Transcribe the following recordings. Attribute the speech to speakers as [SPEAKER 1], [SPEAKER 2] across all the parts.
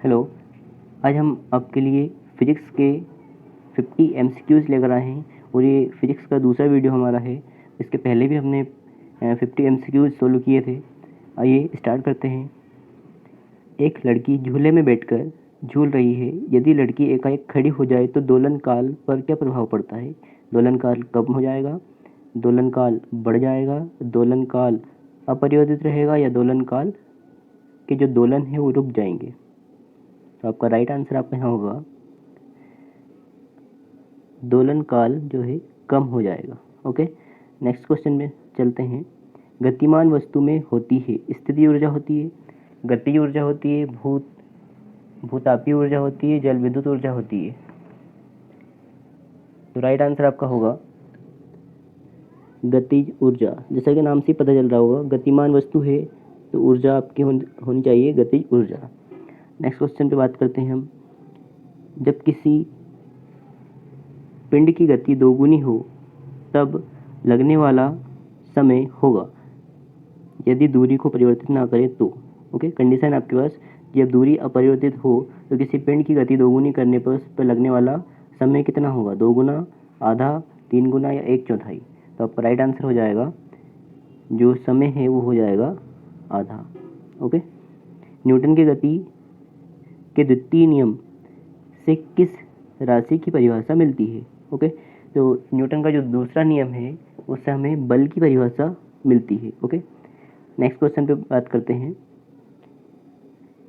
[SPEAKER 1] Hello. आज हम आपके लिए फ़िज़िक्स के 50 एमसीक्यूज़ लेकर आए हैं और ये फ़िज़िक्स का दूसरा वीडियो हमारा है। इसके पहले भी हमने 50 एमसीक्यूज़ सोल्व किए थे। आइए स्टार्ट करते हैं। एक लड़की झूले में बैठकर झूल रही है। यदि लड़की एकाएक खड़ी हो जाए तो दोलन काल पर क्या प्रभाव पड़ता है? दोलन काल कम हो जाएगा, दोलन काल बढ़ जाएगा, दोलन काल अपरिवर्तित रहेगा या दोलन काल के जो दोलन है वो रुक जाएंगे। तो आपका राइट आंसर आपका यहाँ होगा दोलन काल जो है कम हो जाएगा। ओके, नेक्स्ट क्वेश्चन में चलते हैं। गतिमान वस्तु में होती है स्थिति ऊर्जा होती है, गतिज ऊर्जा होती है, भूतापीय ऊर्जा होती है, जल विद्युत ऊर्जा होती है। तो राइट आंसर आपका होगा गतिज ऊर्जा। जैसा कि नाम से पता चल रहा होगा गतिमान वस्तु है तो ऊर्जा आपकी होनी चाहिए गतिज ऊर्जा। नेक्स्ट क्वेश्चन पे बात करते हैं हम। जब किसी पिंड की गति दोगुनी हो तब लगने वाला समय होगा यदि दूरी को परिवर्तित ना करें तो। ओके, कंडीशन आपके पास जब दूरी अपरिवर्तित हो तो किसी पिंड की गति दोगुनी करने पर उस पर लगने वाला समय कितना होगा? 2 गुना, आधा, 3 गुना या 1/4। तो आपका राइट आंसर हो जाएगा जो समय है वो हो जाएगा आधा। ओके, न्यूटन की गति के द्वितीय नियम से किस राशि की परिभाषा मिलती है? ओके, तो न्यूटन का जो दूसरा नियम है उससे हमें बल की परिभाषा मिलती है। ओके, नेक्स्ट क्वेश्चन पे बात करते हैं।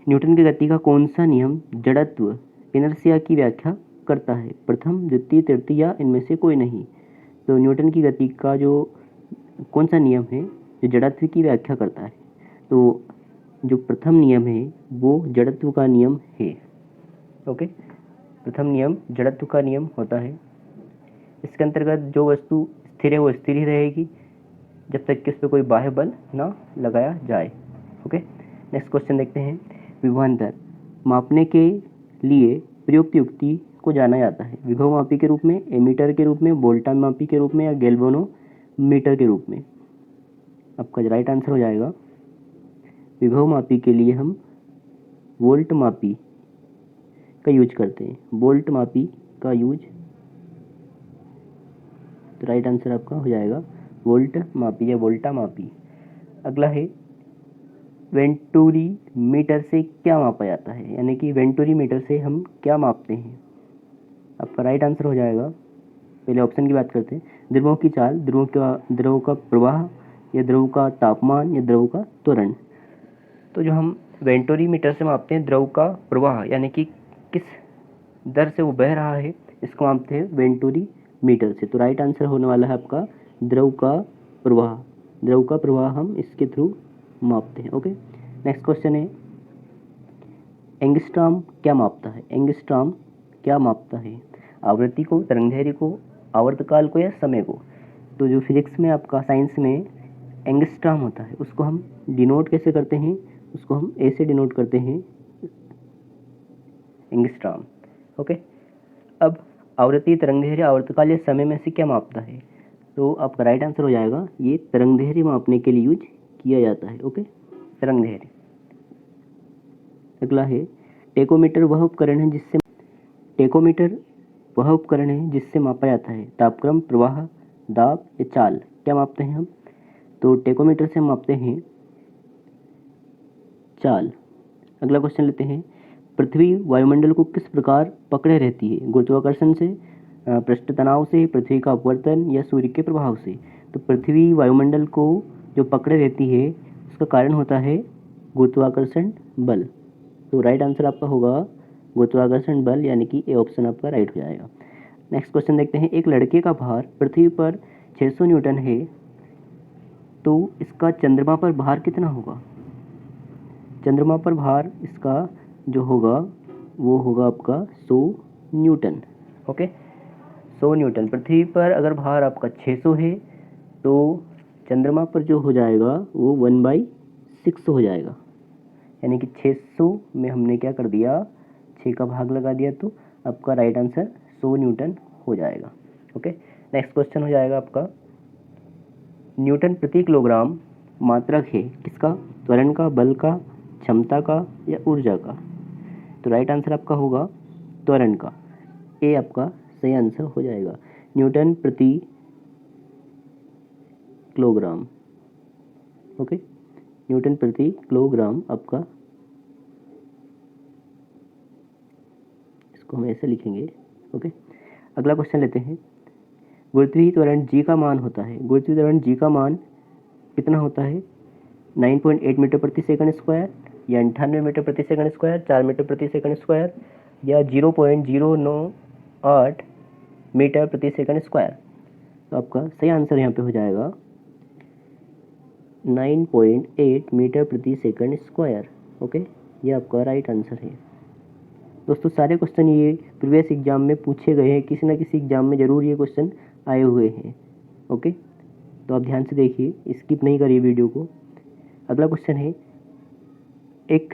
[SPEAKER 1] न्यूटन की गति का कौन सा नियम जड़त्व इनर्शिया की व्याख्या करता है? प्रथम, द्वितीय, तृतीय या इनमें से कोई नहीं? तो न्यूटन की गति का जो कौन सा नियम है जो जड़त्व की व्याख्या करता है? तो जो प्रथम नियम है वो जड़त्व का नियम है। ओके, प्रथम नियम जड़त्व का नियम होता है। इसके अंतर्गत जो वस्तु स्थिर है वो स्थिर ही रहेगी जब तक कि उस पर कोई बाह्य बल ना लगाया जाए। ओके, नेक्स्ट क्वेश्चन देखते हैं। विभवांतर मापने के लिए प्रयुक्त युक्ति को जाना जाता है विभव मापी के रूप में, एमीटर के रूप में, वोल्टा मापी के रूप में या गैल्वेनोमीटर के रूप में? आपका राइट आंसर हो जाएगा विभव मापी के लिए हम वोल्ट मापी का यूज करते हैं, वोल्ट मापी का यूज। तो राइट आंसर आपका हो जाएगा वोल्ट मापी या वोल्टा मापी। अगला है वेंटुरी मीटर से क्या मापा जाता है, यानी कि वेंटुरी मीटर से हम क्या मापते हैं? आपका राइट आंसर हो जाएगा, पहले ऑप्शन की बात करते हैं, द्रवों की चाल, द्रव का प्रवाह या द्रव का तापमान या द्रव का त्वरण। तो जो हम वेंटुरी मीटर से मापते हैं द्रव का प्रवाह, यानी कि किस दर से वो बह रहा है, इसको मापते हैं वेंटुरी मीटर से। तो राइट आंसर होने वाला है आपका द्रव का प्रवाह। द्रव का प्रवाह हम इसके थ्रू मापते हैं। ओके, नेक्स्ट क्वेश्चन है एंगस्ट्रॉम क्या मापता है? एंगस्ट्रॉम क्या मापता है? आवृत्ति को, तरंगदैर्घ्य को, आवर्तकाल को या समय को? तो जो फिजिक्स में आपका साइंस में एंगस्ट्रॉम होता है उसको हम डिनोट कैसे करते हैं? उसको हम ए से डिनोट करते हैं, एंगस्ट्रॉम। ओके, अब आवृत्ति, तरंगदैर्घ्य, आवर्तकाल या समय में से क्या मापता है? तो आपका राइट आंसर हो जाएगा ये तरंगदैर्घ्य मापने के लिए यूज किया जाता है। ओके, तरंगदैर्घ्य। अगला है टेकोमीटर वह उपकरण है जिससे मापा जाता है तापक्रम, प्रवाह, दाब या चाल। क्या मापते हैं हम? तो टेकोमीटर से मापते हैं चाल। अगला क्वेश्चन लेते हैं। पृथ्वी वायुमंडल को किस प्रकार पकड़े रहती है? गुरुत्वाकर्षण से, पृष्ठ तनाव से, पृथ्वी का अपवर्तन या सूर्य के प्रभाव से? तो पृथ्वी वायुमंडल को जो पकड़े रहती है उसका कारण होता है गुरुत्वाकर्षण बल। तो राइट आंसर आपका होगा गुरुत्वाकर्षण बल, यानी कि ए ऑप्शन आपका राइट हो जाएगा। नेक्स्ट क्वेश्चन देखते हैं। एक लड़के का भार पृथ्वी पर 600 न्यूटन है तो इसका चंद्रमा पर भार कितना होगा? चंद्रमा पर भार इसका जो होगा वो होगा आपका 100 न्यूटन। Okay, 100 Newton. पृथ्वी पर अगर भार आपका 600 है तो चंद्रमा पर जो हो जाएगा वो 1/6 हो जाएगा, यानी कि 600 में हमने क्या कर दिया, 6 का भाग लगा दिया, तो आपका राइट आंसर 100 न्यूटन हो जाएगा। ओके, नेक्स्ट क्वेश्चन हो जाएगा आपका न्यूटन प्रति किलोग्राम मात्रक है किसका? त्वरण का, बल का, क्षमता का या ऊर्जा का? तो राइट आंसर आपका होगा त्वरण का, ए आपका सही आंसर हो जाएगा। न्यूटन प्रति किलोग्राम, ओके, न्यूटन प्रति किलोग्राम आपका, इसको हम ऐसे लिखेंगे, ओके। अगला क्वेश्चन लेते हैं। गुरुत्वीय त्वरण जी का मान होता है, गुरुत्वीय त्वरण जी का मान कितना होता है? 9.8 मीटर प्रति सेकंड स्क्वायर, या 98 मीटर प्रति सेकंड स्क्वायर, 4 मीटर प्रति सेकंड स्क्वायर, या 0.098 मीटर प्रति सेकंड स्क्वायर। तो आपका सही आंसर यहाँ पे हो जाएगा 9.8 मीटर प्रति सेकंड स्क्वायर, ओके, ये आपका राइट आंसर है। दोस्तों सारे क्वेश्चन ये प्रीवियस एग्जाम में पूछे गए हैं, किसी ना किसी एग्जाम में ज़रूर ये क्वेश्चन आए हुए हैं, ओके। तो आप ध्यान से देखिए, स्किप नहीं करिए वीडियो को। अगला क्वेश्चन है, एक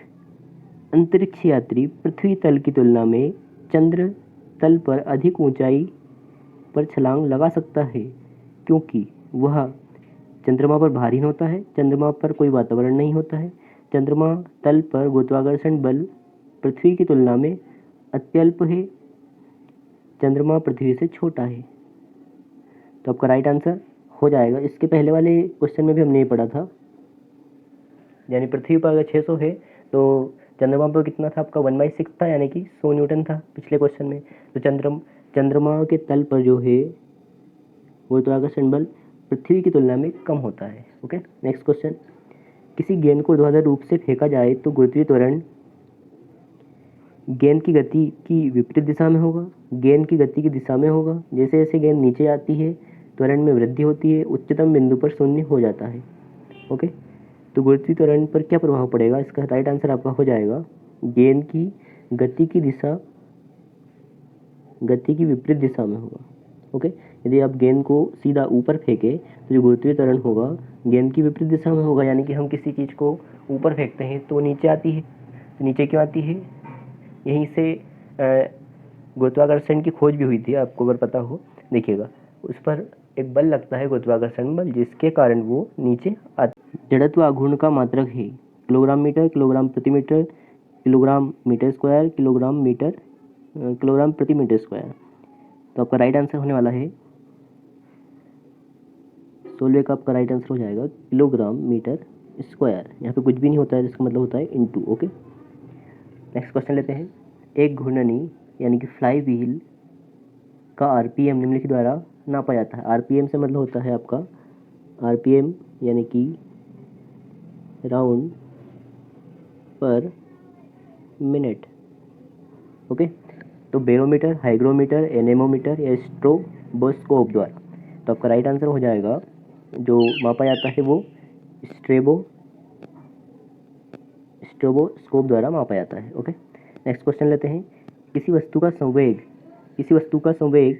[SPEAKER 1] अंतरिक्ष यात्री पृथ्वी तल की तुलना में चंद्र तल पर अधिक ऊंचाई पर छलांग लगा सकता है क्योंकि वह चंद्रमा पर भारी होता है, चंद्रमा पर कोई वातावरण नहीं होता है, चंद्रमा तल पर गुरुत्वाकर्षण बल पृथ्वी की तुलना में अत्यल्प है, चंद्रमा पृथ्वी से छोटा है। तो आपका राइट आंसर हो जाएगा, इसके पहले वाले क्वेश्चन में भी हमने ये पढ़ा था, यानी पृथ्वी पर अगर 600 है तो चंद्रमा पर कितना था आपका 1/6 था, यानी कि 100 न्यूटन था पिछले क्वेश्चन में। तो चंद्रमा के तल पर जो है गुरुत्वाकर्षण बल पृथ्वी की तुलना में कम होता है, ओके। नेक्स्ट क्वेश्चन, किसी गेंद को ऊर्ध्वाधर रूप से फेंका जाए तो गुरुत्वीय त्वरण गेंद की गति की विपरीत दिशा में होगा, गेंद की गति की दिशा में होगा। जैसे जैसे गेंद नीचे आती है त्वरण में वृद्धि होती है, उच्चतम बिंदु पर शून्य हो जाता है, ओके। तो गुरुत्वीय त्वरण पर क्या प्रभाव पड़ेगा? इसका राइट आंसर आपका हो जाएगा गेंद की गति की दिशा, गति की विपरीत दिशा में होगा, ओके। यदि आप गेंद को सीधा ऊपर फेंके तो जो गुरुत्वीय त्वरण होगा गेंद की विपरीत दिशा में होगा, यानी कि हम किसी चीज़ को ऊपर फेंकते हैं तो नीचे आती है। तो नीचे क्यों आती है? यहीं से गुरुत्वाकर्षण की खोज भी हुई थी, आपको अगर पता हो देखिएगा, उस पर एक बल लगता है गुरुत्वाकर्षण बल, जिसके कारण वो नीचे आती। जड़त्व आघूर्ण का मात्रक है किलोग्राम मीटर, किलोग्राम प्रति metre, kilogram metre square, kilogram प्रति मीटर स्क्वायर। तो आपका राइट आंसर होने वाला है 16 का आपका राइट आंसर हो जाएगा किलोग्राम मीटर स्क्वायर। यहाँ पे कुछ भी नहीं होता है, जिसका मतलब होता है इनटू, ओके। नेक्स्ट क्वेश्चन लेते हैं। एक घूर्णनी यानी कि फ्लाई व्हील का आरपीएम निम्नलिखित द्वारा नापा जाता है। आरपीएम से मतलब होता है आपका आरपीएम यानी कि राउंड पर मिनट, ओके। तो बैरोमीटर, हाइग्रोमीटर, एनेमोमीटर या स्ट्रोबोस्कोप द्वारा। तो आपका राइट आंसर हो जाएगा जो मापा जाता है वो स्ट्रोबोस्कोप द्वारा मापा जाता है, ओके। नेक्स्ट क्वेश्चन लेते हैं। किसी वस्तु का संवेग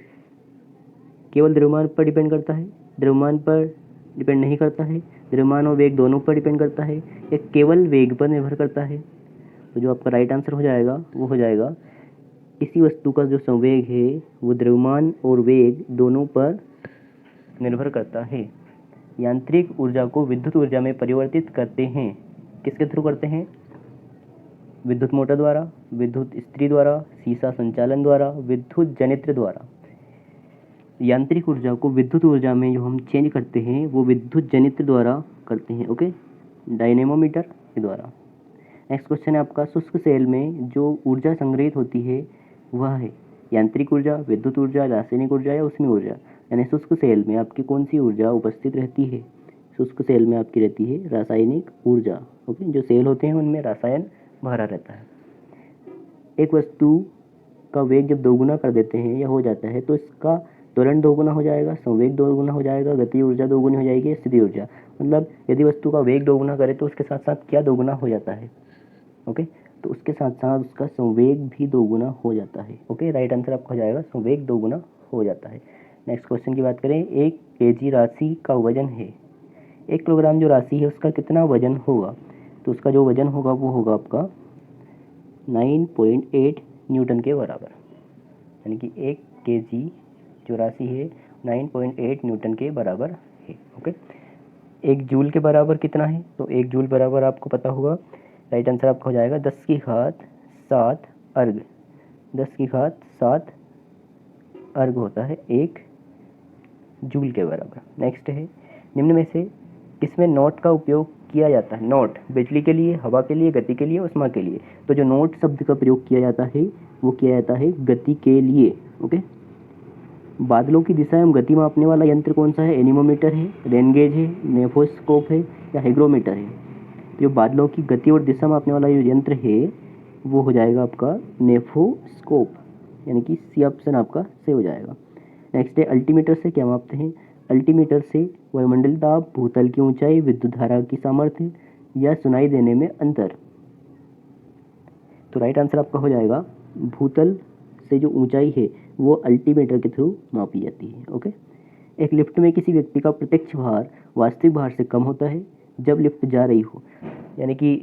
[SPEAKER 1] केवल द्रव्यमान पर डिपेंड करता है, द्रव्यमान पर डिपेंड नहीं करता है, द्रव्यमान और वेग दोनों पर डिपेंड करता है, या केवल वेग पर निर्भर करता है? तो जो आपका राइट आंसर हो जाएगा वो हो जाएगा किसी वस्तु का जो संवेग है वो द्रव्यमान और वेग दोनों पर निर्भर करता है। यांत्रिक ऊर्जा को विद्युत ऊर्जा में परिवर्तित करते हैं, किसके थ्रू करते हैं? विद्युत मोटर द्वारा, विद्युत इस्त्री द्वारा, सीसा संचालन द्वारा, विद्युत जनित्र द्वारा। यांत्रिक ऊर्जा को विद्युत ऊर्जा में जो हम चेंज करते हैं वो विद्युत जनित्र द्वारा करते हैं, ओके, डायनेमोमीटर के द्वारा। नेक्स्ट क्वेश्चन है आपका, शुष्क सेल में जो ऊर्जा संग्रहित होती है वह है यांत्रिक ऊर्जा, विद्युत ऊर्जा, रासायनिक ऊर्जा या ऊष्मीय ऊर्जा। यानी शुष्क सेल में आपकी कौन सी ऊर्जा उपस्थित रहती है? शुष्क सेल में आपकी रहती है रासायनिक ऊर्जा, ओके। जो सेल होते हैं उनमें रसायन भरा रहता है। एक वस्तु का वेग जब दोगुना कर देते हैं या हो जाता है तो इसका त्वरण दोगुना हो जाएगा, संवेग दोगुना हो जाएगा, गति ऊर्जा दोगुनी हो जाएगी, स्थिति ऊर्जा। मतलब यदि वस्तु का वेग दोगुना करे तो उसके साथ साथ क्या दोगुना हो जाता है? ओके, तो उसके साथ साथ उसका संवेग भी दोगुना हो जाता है, ओके। राइट आंसर आपका हो जाएगा संवेग दोगुना हो जाता है। नेक्स्ट क्वेश्चन की बात करें। 1 kg राशि का वजन है, 1 किलोग्राम जो राशि है उसका कितना वजन होगा? तो उसका जो वजन होगा वो होगा आपका 9.8 न्यूटन के बराबर, यानी कि 1 kg जो राशि है 9.8 न्यूटन के बराबर है, ओके। 1 जूल के बराबर कितना है? तो 1 जूल बराबर आपको पता होगा, राइट आंसर आपका हो जाएगा 10 की घात 7 अर्ग, 10⁻7 अर्ग होता है 1 जूल के बराबर। नेक्स्ट है, निम्न में से किसमें नॉट का उपयोग किया जाता है? नॉट बिजली के लिए, हवा के लिए, गति के लिए, उष्मा के लिए। तो जो नॉट शब्द का प्रयोग किया जाता है वो किया जाता है गति के लिए। ओके। बादलों की दिशा एवं गति मापने वाला यंत्र कौन सा है? एनीमोमीटर है, रेन गेज है, नेफोस्कोप है या हाइग्रोमीटर है? जो बादलों की गति और दिशा मापने वाला जो यंत्र है वो हो जाएगा आपका नेफोस्कोप, यानी कि सी ऑप्शन आपका सही हो जाएगा। नेक्स्ट है, अल्टीमीटर से क्या मापते हैं? अल्टीमीटर से वायुमंडलीय दाब, भूतल की ऊंचाई, विद्युत धारा की सामर्थ्य या सुनाई देने में अंतर। तो राइट आंसर आपका हो जाएगा भूतल से जो ऊंचाई है वो अल्टीमीटर के थ्रू मापी जाती है। ओके। एक लिफ्ट में किसी व्यक्ति का प्रत्यक्ष भार वास्तविक भार से कम होता है जब लिफ्ट जा रही हो, यानी कि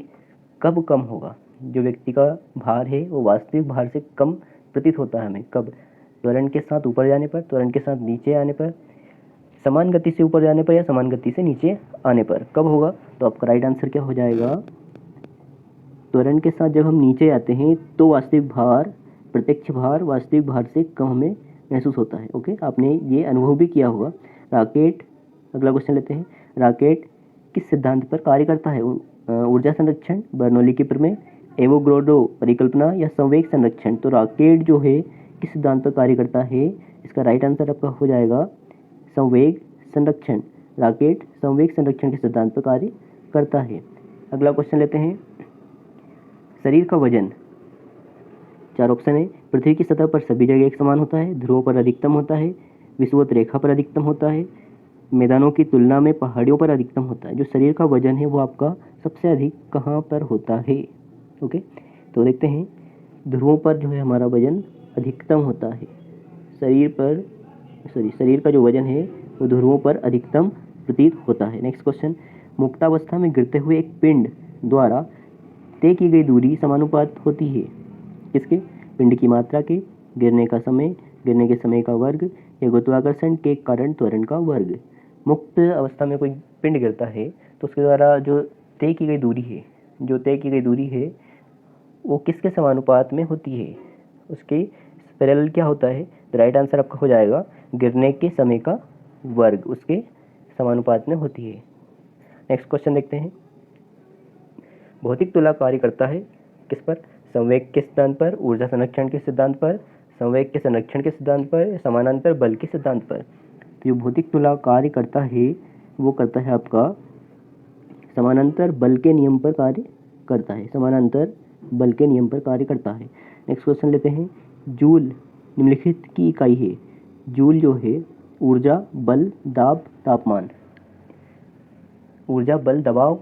[SPEAKER 1] कब कम होगा? जो व्यक्ति का भार है वो वास्तविक भार से कम प्रतीत होता है हमें कब? त्वरण के साथ ऊपर जाने पर, त्वरण के साथ नीचे आने पर, समान गति से ऊपर जाने पर या समान गति से नीचे आने पर कब होगा? तो आपका राइट आंसर क्या हो जाएगा? त्वरण के साथ जब हम नीचे आते हैं तो वास्तविक भार, प्रत्यक्ष भार वास्तविक भार से कम हमें महसूस होता है। ओके, आपने ये अनुभव भी किया होगा। रॉकेट, अगला क्वेश्चन लेते हैं। रॉकेट किस सिद्धांत पर कार्य करता है? ऊर्जा संरक्षण, बर्नौली की प्रमेय, एवोगैड्रो परिकल्पना या संवेग संरक्षण? तो रॉकेट जो है किस सिद्धांत पर कार्य करता है? इसका राइट आंसर आपका हो जाएगा संवेग संरक्षण। रॉकेट संवेग संरक्षण के सिद्धांत पर कार्य करता है। अगला क्वेश्चन लेते हैं। शरीर का वजन, 4 ऑप्शन है। पृथ्वी की सतह पर सभी जगह एक समान होता है, ध्रुवों पर अधिकतम होता है, विषुवत रेखा पर अधिकतम होता है, मैदानों की तुलना में पहाड़ियों पर अधिकतम होता है। जो शरीर का वजन है वो आपका सबसे अधिक कहाँ पर होता है? ओके, तो देखते हैं। ध्रुवों पर जो है हमारा वजन अधिकतम होता है। शरीर का जो वजन है वो ध्रुवों पर अधिकतम प्रतीत होता है। नेक्स्ट क्वेश्चन, मुक्तावस्था में गिरते हुए एक पिंड द्वारा तय की गई दूरी समानुपात होती है किसके? पिंड की मात्रा के, गिरने का समय, गिरने के समय का वर्ग या गुरुत्वाकर्षण के कारण त्वरण का वर्ग। मुक्त अवस्था में कोई पिंड गिरता है तो उसके द्वारा जो तय की गई दूरी है वो किसके समानुपात में होती है? उसके पैरेलल क्या होता है? तो राइट आंसर आपका हो जाएगा गिरने के समय का वर्ग उसके समानुपात में होती है। नेक्स्ट क्वेश्चन देखते हैं। भौतिक तुला कार्य करता है किस पर? संवेग के सिद्धांत पर, ऊर्जा संरक्षण के सिद्धांत पर, संवेग के संरक्षण के सिद्धांत पर, समानांतर बल के सिद्धांत पर। तो जो भौतिक तुला कार्य करता है वो करता है आपका समानांतर बल के नियम पर कार्य करता है। समानांतर बल के नियम पर कार्य करता है। नेक्स्ट क्वेश्चन लेते हैं। जूल निम्नलिखित की इकाई है। जूल जो है ऊर्जा, बल, दाब, तापमान। ऊर्जा, बल, दबाव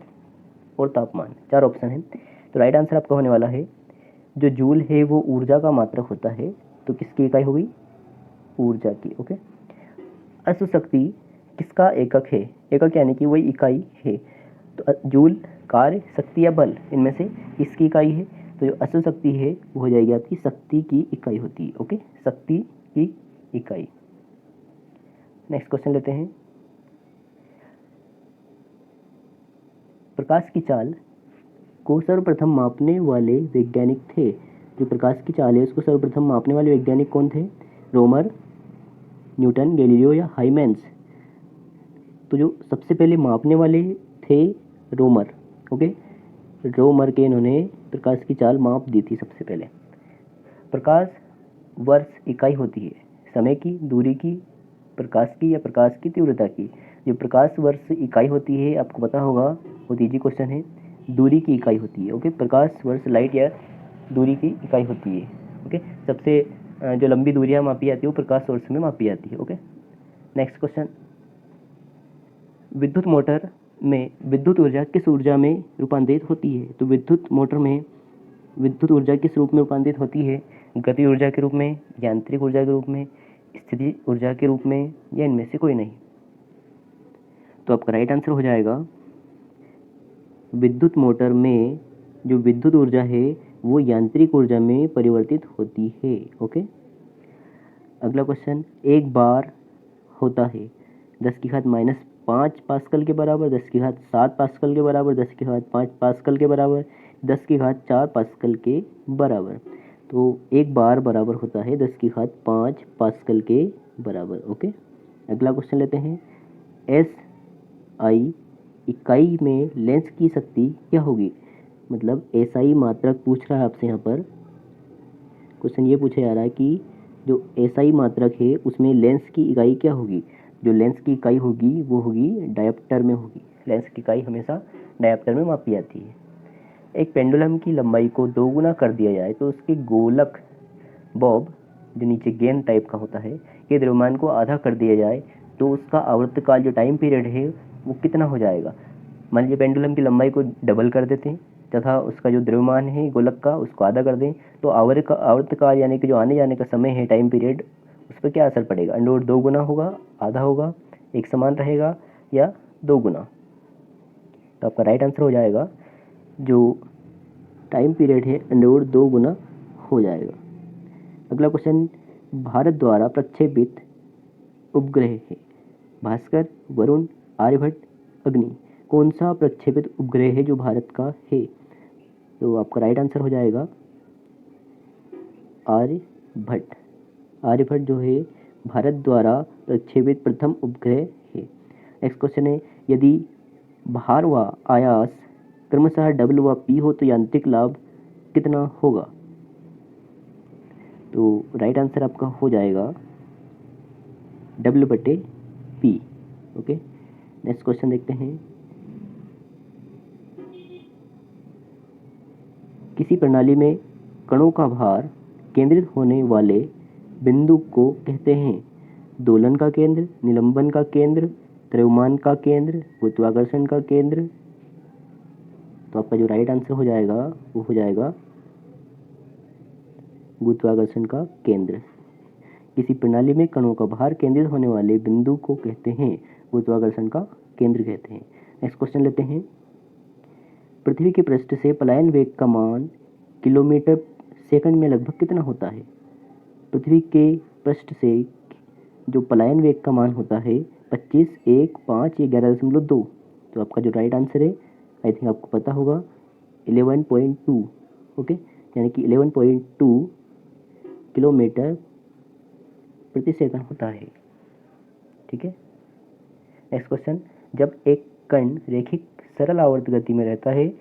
[SPEAKER 1] और तापमान, 4 ऑप्शन है। तो राइट आंसर आपका होने वाला है जो जूल है वो ऊर्जा का मात्रक होता है। तो किसकी इकाई होगी? ऊर्जा की। ओके। अश्व शक्ति किसका एकक है? एकक यानी कि वही इकाई है। तो जूल कार्य, शक्ति या बल, इनमें से किसकी इकाई है? तो जो अश्व शक्ति है वो हो जाएगी आपकी शक्ति की इकाई होती है। ओके, शक्ति की इकाई। नेक्स्ट क्वेश्चन लेते हैं। प्रकाश की चाल को सर्वप्रथम मापने वाले वैज्ञानिक थे। जो प्रकाश की चाल है उसको सर्वप्रथम मापने वाले वैज्ञानिक कौन थे? रोमर, न्यूटन, गैलीलियो या हाइमेंस? तो जो सबसे पहले मापने वाले थे रोमर। ओके, रोमर के इन्होंने प्रकाश की चाल माप दी थी सबसे पहले। प्रकाश वर्ष इकाई होती है समय की, दूरी की, प्रकाश की या प्रकाश की तीव्रता की। जो प्रकाश वर्ष इकाई होती है आपको पता होगा, बहुत ईजी क्वेश्चन है, दूरी की इकाई होती है। ओके, प्रकाश वर्ष लाइट या दूरी की इकाई होती है। ओके, सबसे जो लंबी दूरियां मापी जाती है वो प्रकाश वर्ष में मापी जाती है। ओके। नेक्स्ट क्वेश्चन, विद्युत मोटर में विद्युत ऊर्जा किस ऊर्जा में रूपांतरित होती है? तो विद्युत मोटर में विद्युत ऊर्जा किस रूप में रूपांतरित होती है? गति ऊर्जा के रूप में, यांत्रिक ऊर्जा के रूप में, स्थिति ऊर्जा के रूप में या इनमें से कोई नहीं? तो आपका राइट आंसर हो जाएगा विद्युत मोटर में जो विद्युत ऊर्जा है वो यांत्रिक ऊर्जा में परिवर्तित होती है। ओके। अगला क्वेश्चन, एक बार होता है 10⁻⁻5 पास्कल के बराबर, 10⁻7 पास्कल के बराबर, 10⁻5 पास्कल के बराबर, 10⁻4 पास्कल के बराबर। तो 1 बार बराबर होता है 10⁵ पास्कल के बराबर। ओके, अगला क्वेश्चन लेते हैं। एस आई इकाई में लेंस की शक्ति क्या होगी? मतलब एसआई मात्रक पूछ रहा है आपसे। यहाँ पर क्वेश्चन ये पूछा जा रहा है कि जो एसआई मात्रक है उसमें लेंस की इकाई क्या होगी? जो लेंस की इकाई होगी वो होगी डायोप्टर में होगी। लेंस की इकाई हमेशा डायोप्टर में मापी जाती है। एक पेंडुलम की लंबाई को 2 गुना कर दिया जाए तो उसके गोलक बॉब, जो नीचे गेंद टाइप का होता है, के द्रव्यमान को आधा कर दिया जाए तो उसका आवर्तकाल, जो टाइम पीरियड है, वो कितना हो जाएगा? मान लीजिए पेंडुलम की लंबाई को डबल कर देते हैं तथा उसका जो द्रव्यमान है गोलक का उसको आधा कर दें, तो आवर्तकाल यानी कि जो आने जाने का समय है, टाइम पीरियड, उस पर क्या असर पड़ेगा? अंडर 2 गुना होगा, आधा होगा, एक समान रहेगा, या 2 गुना? तो आपका राइट आंसर हो जाएगा जो टाइम पीरियड है अंडर 2 गुना हो जाएगा। अगला क्वेश्चन, भारत द्वारा प्रक्षेपित उपग्रह है भास्कर, वरुण, आर्यभट्ट, अग्नि। कौन सा प्रक्षेपित उपग्रह है जो भारत का है? तो आपका राइट आंसर हो जाएगा आर्यभट्ट। आर्यभट्ट जो है भारत द्वारा प्रक्षेपित प्रथम उपग्रह है। नेक्स्ट क्वेश्चन है, यदि भार व आयास क्रमशः डब्ल व पी हो तो यांत्रिक लाभ कितना होगा? तो राइट आंसर आपका हो जाएगा W/P। ओके, नेक्स्ट क्वेश्चन देखते हैं। किसी प्रणाली में कणों का भार केंद्रित होने वाले बिंदु को कहते हैं दोलन का केंद्र, निलंबन का केंद्र, द्रव्यमान का केंद्र, गुरुत्वाकर्षण का केंद्र। तो आपका जो राइट आंसर हो जाएगा वो हो जाएगा गुरुत्वाकर्षण का केंद्र। किसी प्रणाली में कणों का भार केंद्रित होने वाले बिंदु को कहते हैं गुरुत्वाकर्षण का केंद्र कहते हैं। नेक्स्ट क्वेश्चन लेते हैं। पृथ्वी के पृष्ठ से पलायन वेग का मान किलोमीटर सेकंड में लगभग कितना होता है? पृथ्वी के पृष्ठ से जो पलायन वेग का मान होता है 25, 1, 5 या 11.2। तो आपका जो राइट आंसर है, आई थिंक आपको पता होगा, 11.2। ओके, यानी कि 11.2 किलोमीटर प्रति सेकंड होता है। ठीक है, नेक्स्ट क्वेश्चन, जब एक कण रेखिक सरल आवर्त गति में रहता है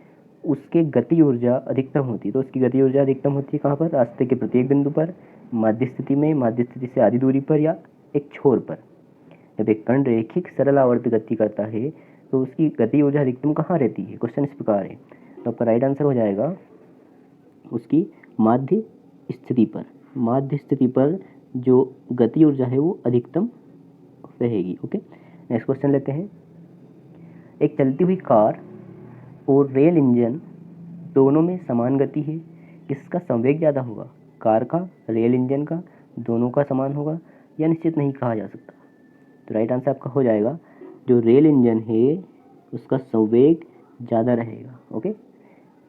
[SPEAKER 1] उसके गति ऊर्जा अधिकतम होती है। तो उसकी गति ऊर्जा अधिकतम होती है कहाँ पर? रास्ते के प्रत्येक बिंदु पर, माध्य स्थिति में, माध्य स्थिति से आधी दूरी पर, या एक छोर पर। जब एक कण रेखिक सरल आवर्त गति करता है तो उसकी गति ऊर्जा अधिकतम कहाँ रहती है? क्वेश्चन इस प्रकार है। तो आपका राइट आंसर हो जाएगा उसकी माध्य स्थिति पर। माध्य स्थिति पर जो गति ऊर्जा है वो अधिकतम रहेगी। ओके, नेक्स्ट क्वेश्चन लेते हैं। एक चलती हुई कार और रेल इंजन दोनों में समान गति है, किसका संवेग ज़्यादा होगा? कार का, रेल इंजन का, दोनों का समान होगा, या निश्चित नहीं कहा जा सकता? तो राइट आंसर आपका हो जाएगा जो रेल इंजन है उसका संवेग ज़्यादा रहेगा। ओके,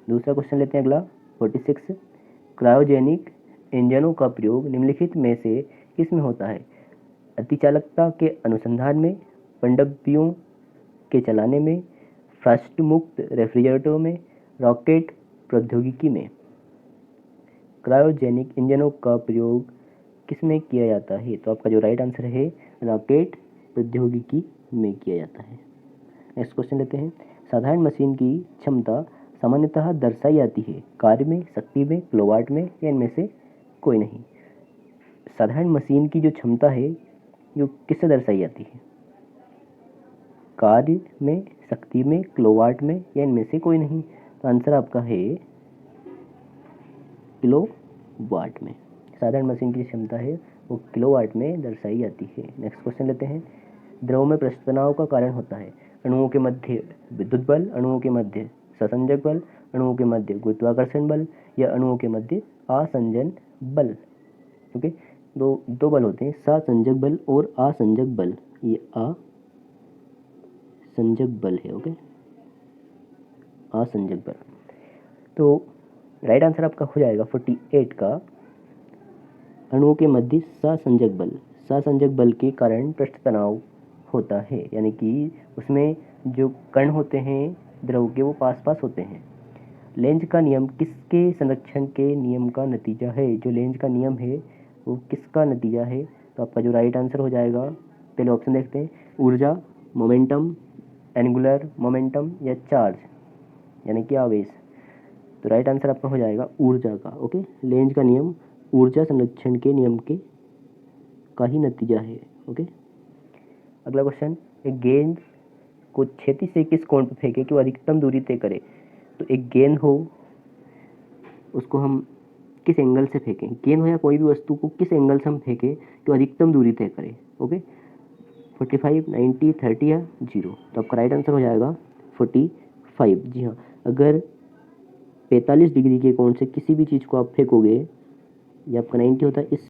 [SPEAKER 1] दूसरा क्वेश्चन लेते हैं अगला 46। क्रायोजेनिक इंजनों का प्रयोग निम्नलिखित में से किस में होता है? अतिचालकता के अनुसंधान में, पनडुब्बियों के चलाने में, फ्रस्ट मुक्त रेफ्रिजरेटरों में, रॉकेट प्रौद्योगिकी में। क्रायोजेनिक इंजनों का प्रयोग किस में किया जाता है? तो आपका जो राइट आंसर है रॉकेट प्रौद्योगिकी में किया जाता है। नेक्स्ट क्वेश्चन लेते हैं। साधारण मशीन की क्षमता सामान्यतः दर्शाई जाती है कार्य में, शक्ति में, किलोवाट में, या इनमें से कोई नहीं? साधारण मशीन की जो क्षमता है जो किससे दर्शाई जाती है? कार्य में, शक्ति में, किलोवाट में, या इनमें से कोई नहीं? तो आंसर आपका है किलोवाट में। साधारण मशीन की क्षमता है वो किलोवाट में दर्शाई जाती है। नेक्स्ट क्वेश्चन लेते हैं। द्रव में पृष्ठ तनाव का कारण होता है अणुओं के मध्य विद्युत बल, अणुओं के मध्य संसंजक बल, अणुओं के मध्य गुरुत्वाकर्षण बल, या अणुओं के मध्य आसंजन बल। ओके, दो बल होते हैं, सहसंजक बल और आसंजक बल। ये आसंजक बल है। ओके, आसंजक बल। तो राइट आंसर आपका हो जाएगा 48 का अणुओं के मध्य सहसंजक बल। सहसंजक बल के कारण पृष्ठ तनाव होता है, यानी कि उसमें जो कण होते हैं द्रव के वो पास पास होते हैं। लेंज का नियम किसके संरक्षण के नियम का नतीजा है? जो लेंज का नियम है वो किसका नतीजा है? तो आपका जो राइट आंसर हो जाएगा, पहले ऑप्शन देखते हैं, ऊर्जा, मोमेंटम, एंगुलर मोमेंटम या चार्ज, यानी कि आवेश। तो राइट आंसर आपका हो जाएगा ऊर्जा का। ओके, लेंज का नियम ऊर्जा संरक्षण के नियम के का ही नतीजा है। ओके, अगला क्वेश्चन, एक गेंद को क्षैतिज से किस कोण पर फेंके कि वो अधिकतम दूरी तय करे? तो एक गेंद हो, उसको हम किस एंगल से फेंकें, गेंद हो या कोई भी वस्तु को किस एंगल से हम फेंकें कि वो अधिकतम दूरी तय करे? ओके, 45, 90, 30 या 0। तो आपका राइट आंसर हो जाएगा 45। जी हाँ, अगर 45 डिग्री के कोण से किसी भी चीज़ को आप फेंकोगे, ये आपका 90 होता है, इस